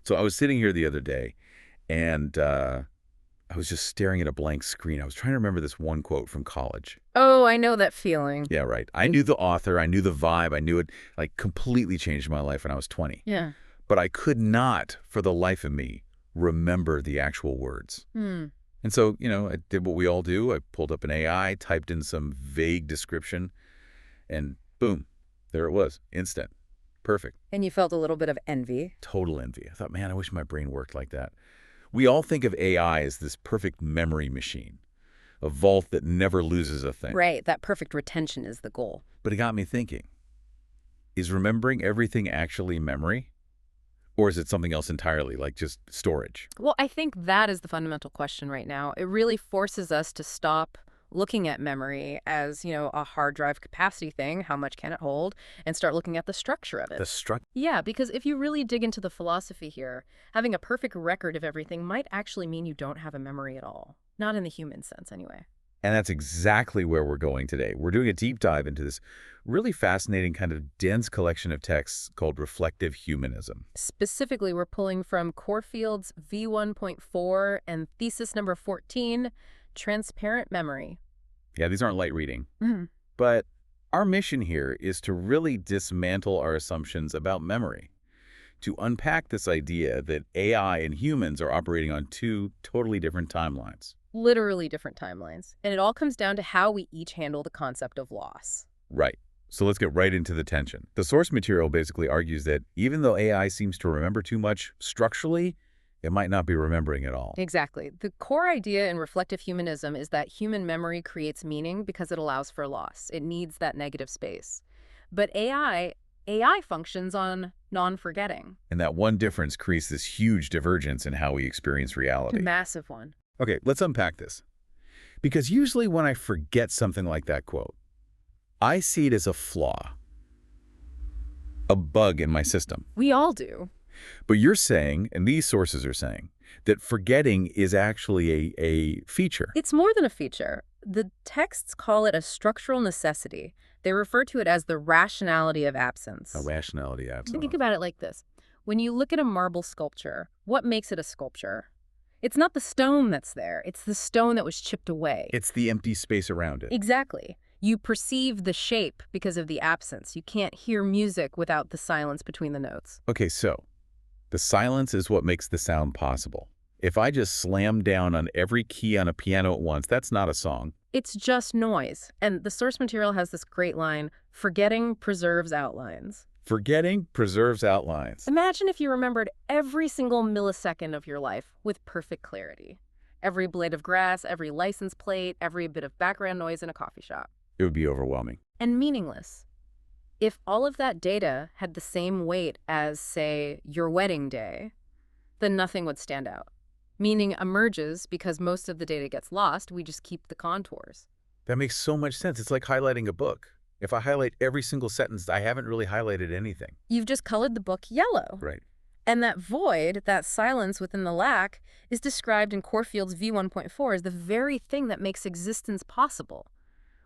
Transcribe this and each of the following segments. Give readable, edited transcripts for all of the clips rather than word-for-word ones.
So I was sitting here the other day, and I was just staring at a blank screen. I was trying to remember this one quote from college. Oh, I know that feeling. Yeah, right. I knew the author. I knew the vibe. I knew it, like, completely changed my life when I was 20. Yeah. But I could not, for the life of me, remember the actual words. Hmm. And so, I did what we all do. I pulled up an AI, typed in some vague description, and boom, there it was. Instant. Perfect. And you felt a little bit of envy. Total envy. I thought, man, I wish my brain worked like that. We all think of AI as this perfect memory machine, a vault that never loses a thing. Right. That perfect retention is the goal. But it got me thinking, is remembering everything actually memory? Or is it something else entirely, like just storage? Well, I think that is the fundamental question right now. It really forces us to stop looking at memory as, a hard drive capacity thing, how much can it hold, and start looking at the structure of The it. structure. Yeah, because if you really dig into the philosophy here, having a perfect record of everything might actually mean you don't have a memory at all. Not in the human sense, anyway. And that's exactly where we're going today. We're doing a deep dive into this really fascinating kind of dense collection of texts called reflective humanism. Specifically, we're pulling from Corfield's V1.4 and thesis number 14, Transparent Memory. Yeah, these aren't light reading. Mhm. But our mission here is to really dismantle our assumptions about memory, to unpack this idea that AI and humans are operating on two totally different timelines. Literally different timelines. And it all comes down to how we each handle the concept of loss. Right. So let's get right into the tension. The source material basically argues that even though AI seems to remember too much structurally, it might not be remembering at all. Exactly. The core idea in reflective humanism is that human memory creates meaning because it allows for loss. It needs that negative space. But AI functions on non-forgetting. And that one difference creates this huge divergence in how we experience reality. Massive one. Okay, let's unpack this. Because usually when I forget something like that quote, I see it as a flaw, a bug in my system. We all do. But you're saying, and these sources are saying, that forgetting is actually a feature. It's more than a feature. The texts call it a structural necessity. They refer to it as the rationality of absence. A rationality absence. Think about it like this. When you look at a marble sculpture, what makes it a sculpture? It's not the stone that's there. It's the stone that was chipped away. It's the empty space around it. Exactly. You perceive the shape because of the absence. You can't hear music without the silence between the notes. Okay, so the silence is what makes the sound possible. If I just slam down on every key on a piano at once, that's not a song. It's just noise. And the source material has this great line, forgetting preserves outlines. Forgetting preserves outlines. Imagine if you remembered every single millisecond of your life with perfect clarity. Every blade of grass, every license plate, every bit of background noise in a coffee shop. It would be overwhelming. And meaningless. If all of that data had the same weight as, say, your wedding day, then nothing would stand out. Meaning emerges because most of the data gets lost, we just keep the contours. That makes so much sense. It's like highlighting a book. If I highlight every single sentence, I haven't really highlighted anything. You've just colored the book yellow. Right. And that void, that silence within the lack, is described in Corfield's V1.4 as the very thing that makes existence possible.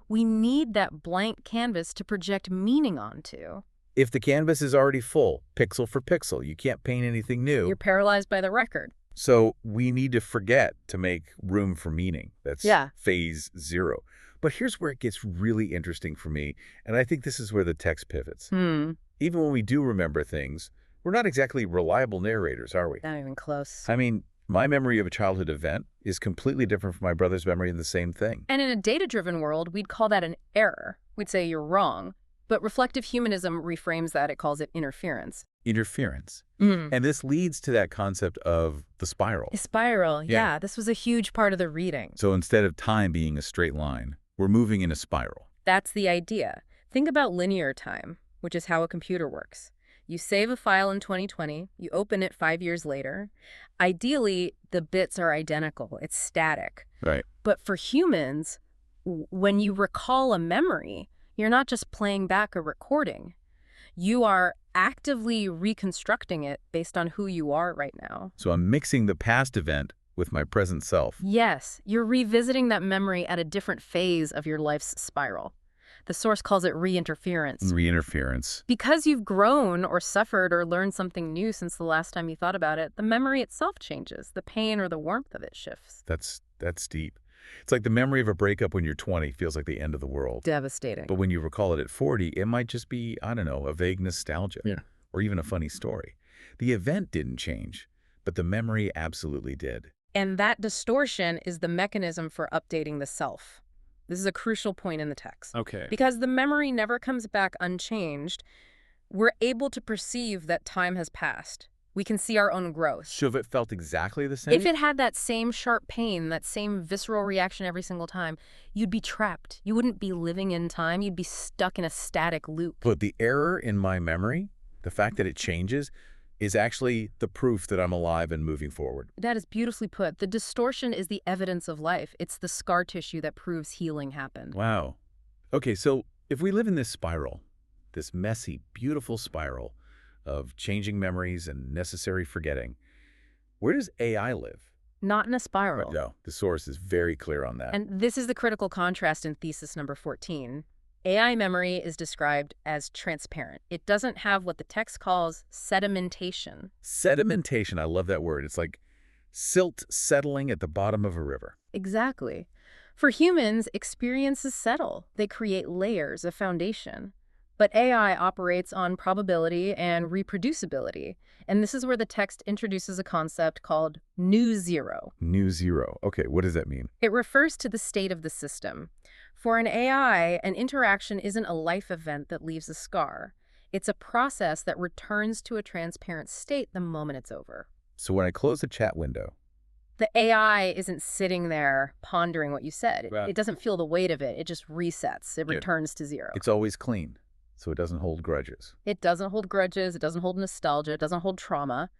We need that blank canvas to project meaning onto. If the canvas is already full, pixel for pixel, you can't paint anything new. You're paralyzed by the record. So we need to forget to make room for meaning. That's phase 0. But here's where it gets really interesting for me, and I think this is where the text pivots. Even when we do remember things, we're not exactly reliable narrators, are we? Not even close. I mean, my memory of a childhood event is completely different from my brother's memory of the same thing. And in a data-driven world, we'd call that an error. We'd say you're wrong. But reflective humanism reframes that. It calls it interference. Interference. And this leads to that concept of the spiral. A spiral, yeah. This was a huge part of the reading. So instead of time being a straight line, we're moving in a spiral. That's the idea. Think about linear time, which is how a computer works. You save a file in 2020, you open it 5 years later. Ideally, the bits are identical. It's static. Right. But for humans, when you recall a memory, you're not just playing back a recording. You are actively reconstructing it based on who you are right now. So I'm mixing the past event with my present self. Yes, you're revisiting that memory at a different phase of your life's spiral. The source calls it reinterference. Reinterference. Because you've grown or suffered or learned something new since the last time you thought about it, the memory itself changes. The pain or the warmth of it shifts. That's deep. It's like the memory of a breakup when you're 20 feels like the end of the world. Devastating. But when you recall it at 40, it might just be, I don't know, a vague nostalgia. Yeah. Or even a funny story. The event didn't change, but the memory absolutely did. And that distortion is the mechanism for updating the self. This is a crucial point in the text. Okay. Because the memory never comes back unchanged, we're able to perceive that time has passed. We can see our own growth. So if it felt exactly the same? If it had that same sharp pain, that same visceral reaction every single time, you'd be trapped. You wouldn't be living in time. You'd be stuck in a static loop. But the error in my memory, the fact that it changes, is actually the proof that I'm alive and moving forward. That is beautifully put. The distortion is the evidence of life. It's the scar tissue that proves healing happened. Wow. Okay, so if we live in this spiral, this messy, beautiful spiral of changing memories and necessary forgetting, where does AI live? Not in a spiral. No, the source is very clear on that. And this is the critical contrast in thesis number 14. AI memory is described as transparent. It doesn't have what the text calls sedimentation. Sedimentation, I love that word. It's like silt settling at the bottom of a river. Exactly. For humans, experiences settle. They create layers, a foundation. But AI operates on probability and reproducibility. And this is where the text introduces a concept called new zero. New zero. Okay, what does that mean? It refers to the state of the system. For an AI, an interaction isn't a life event that leaves a scar. It's a process that returns to a transparent state the moment it's over. So when I close the chat window, the AI isn't sitting there pondering what you said. Right. It doesn't feel the weight of it. It just resets. It returns to zero. It's always clean, so it doesn't hold grudges. It doesn't hold grudges. It doesn't hold nostalgia. It doesn't hold trauma.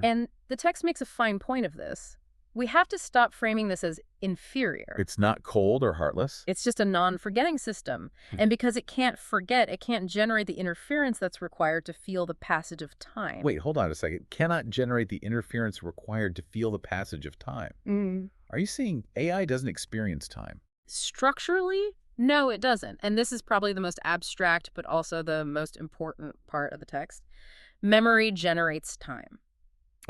And the text makes a fine point of this. We have to stop framing this as inferior. It's not cold or heartless. It's just a non-forgetting system. And because it can't forget, it can't generate the interference that's required to feel the passage of time. Wait, hold on a second. Cannot generate the interference required to feel the passage of time. Are you saying AI doesn't experience time? Structurally, no, it doesn't. And this is probably the most abstract, but also the most important part of the text. Memory generates time.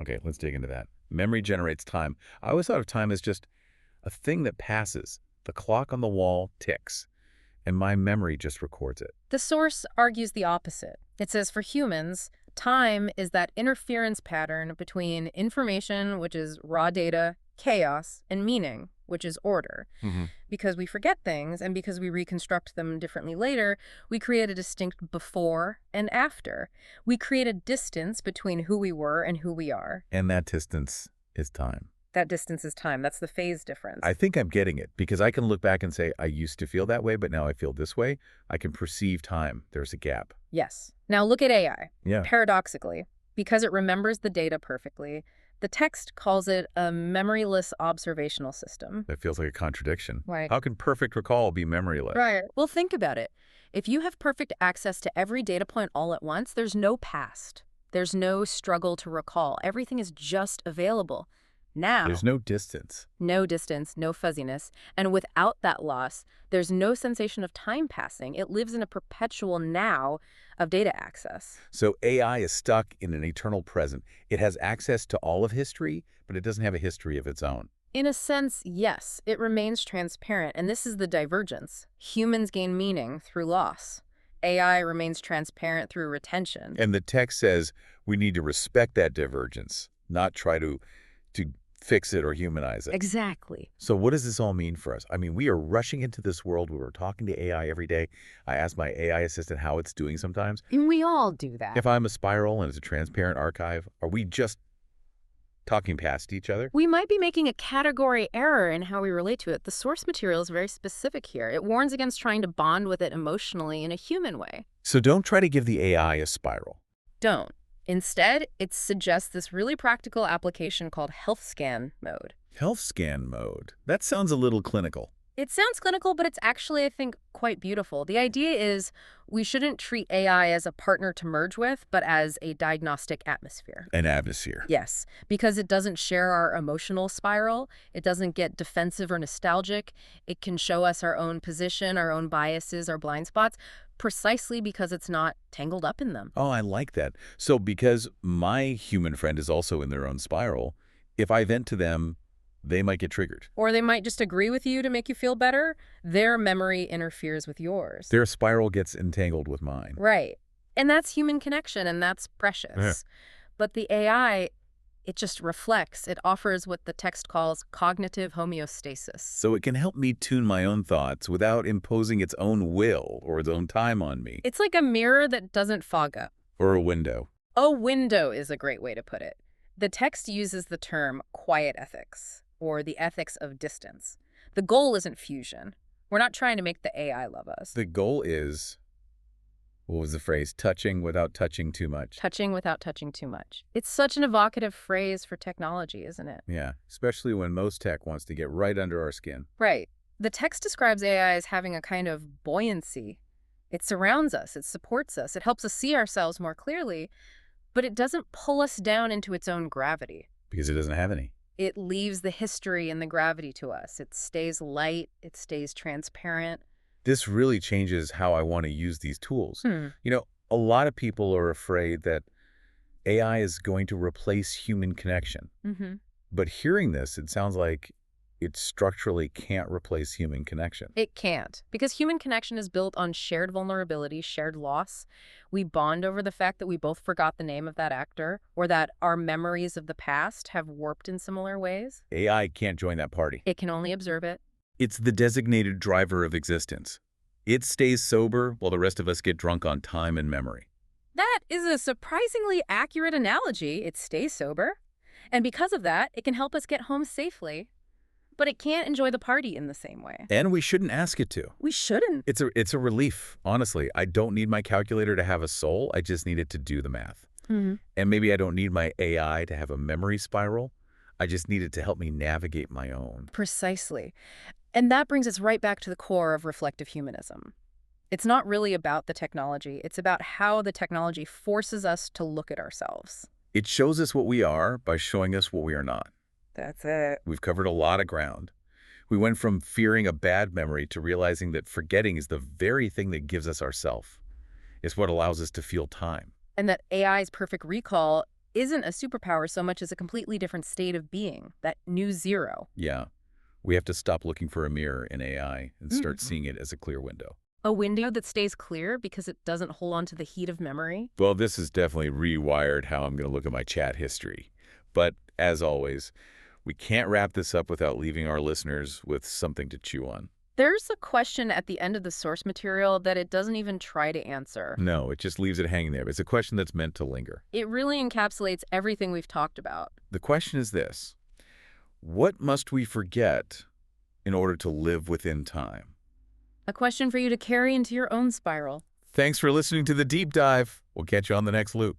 Okay, let's dig into that. Memory generates time. I always thought of time as just a thing that passes. The clock on the wall ticks, and my memory just records it. The source argues the opposite. It says for humans, time is that interference pattern between information, which is raw data, chaos, and meaning, which is order. Because we forget things and because we reconstruct them differently later, we create a distinct before and after. We create a distance between who we were and who we are. And that distance is time. That distance is time. That's the phase difference. I think I'm getting it because I can look back and say, I used to feel that way, but now I feel this way. I can perceive time. There's a gap. Yes. Now look at AI. Yeah. Paradoxically, because it remembers the data perfectly, the text calls it a memoryless observational system. That feels like a contradiction. Right. How can perfect recall be memoryless? Right. Well, think about it. If you have perfect access to every data point all at once, there's no past. There's no struggle to recall. Everything is just available. Now, There's no distance. No distance, no fuzziness. And without that loss, there's no sensation of time passing. It lives in a perpetual now of data access. So AI is stuck in an eternal present. It has access to all of history, but it doesn't have a history of its own. In a sense, yes, it remains transparent. And this is the divergence. Humans gain meaning through loss. AI remains transparent through retention. And the text says we need to respect that divergence, not try to fix it or humanize it. Exactly. So what does this all mean for us? I mean, we are rushing into this world where we're talking to AI every day. I ask my AI assistant how it's doing sometimes. And we all do that. If I'm a spiral and it's a transparent archive, are we just talking past each other? We might be making a category error in how we relate to it. The source material is very specific here. It warns against trying to bond with it emotionally in a human way. So don't try to give the AI a spiral. Don't. Instead, it suggests this really practical application called health scan mode. Health scan mode. That sounds a little clinical. It sounds clinical, but it's actually, I think, quite beautiful. The idea is we shouldn't treat AI as a partner to merge with, but as a diagnostic atmosphere. An atmosphere. Yes, because it doesn't share our emotional spiral. It doesn't get defensive or nostalgic. It can show us our own position, our own biases, our blind spots, precisely because it's not tangled up in them. Oh, I like that. So because my human friend is also in their own spiral, if I vent to them, they might get triggered. Or they might just agree with you to make you feel better. Their memory interferes with yours. Their spiral gets entangled with mine. Right. And that's human connection, and that's precious. Yeah. But the AI, it just reflects. It offers what the text calls cognitive homeostasis. So it can help me tune my own thoughts without imposing its own will or its own time on me. It's like a mirror that doesn't fog up. Or a window. A window is a great way to put it. The text uses the term quiet ethics, or the ethics of distance. The goal isn't fusion. We're not trying to make the AI love us. The goal is, what was the phrase? Touching without touching too much. Touching without touching too much. It's such an evocative phrase for technology, isn't it? Yeah, especially when most tech wants to get right under our skin. Right. The text describes AI as having a kind of buoyancy. It surrounds us, it supports us, it helps us see ourselves more clearly, but it doesn't pull us down into its own gravity. Because it doesn't have any. It leaves the history and the gravity to us. It stays light, it stays transparent. This really changes how I want to use these tools. You know, a lot of people are afraid that AI is going to replace human connection. But hearing this, it sounds like it structurally can't replace human connection. It can't, because human connection is built on shared vulnerability, shared loss. We bond over the fact that we both forgot the name of that actor, or that our memories of the past have warped in similar ways. AI can't join that party. It can only observe it. It's the designated driver of existence. It stays sober while the rest of us get drunk on time and memory. That is a surprisingly accurate analogy. It stays sober. And because of that, it can help us get home safely. But it can't enjoy the party in the same way. And we shouldn't ask it to. We shouldn't. It's a relief, honestly. I don't need my calculator to have a soul. I just need it to do the math. And maybe I don't need my AI to have a memory spiral. I just need it to help me navigate my own. Precisely. And that brings us right back to the core of reflective humanism. It's not really about the technology. It's about how the technology forces us to look at ourselves. It shows us what we are by showing us what we are not. That's it. We've covered a lot of ground. We went from fearing a bad memory to realizing that forgetting is the very thing that gives us ourself. It's what allows us to feel time. And that AI's perfect recall isn't a superpower so much as a completely different state of being, that new zero. Yeah. We have to stop looking for a mirror in AI and start seeing it as a clear window. A window that stays clear because it doesn't hold on to the heat of memory? Well, this has definitely rewired how I'm going to look at my chat history. But as always, we can't wrap this up without leaving our listeners with something to chew on. There's a question at the end of the source material that it doesn't even try to answer. No, it just leaves it hanging there. It's a question that's meant to linger. It really encapsulates everything we've talked about. The question is this: what must we forget in order to live within time? A question for you to carry into your own spiral. Thanks for listening to The Deep Dive. We'll catch you on the next loop.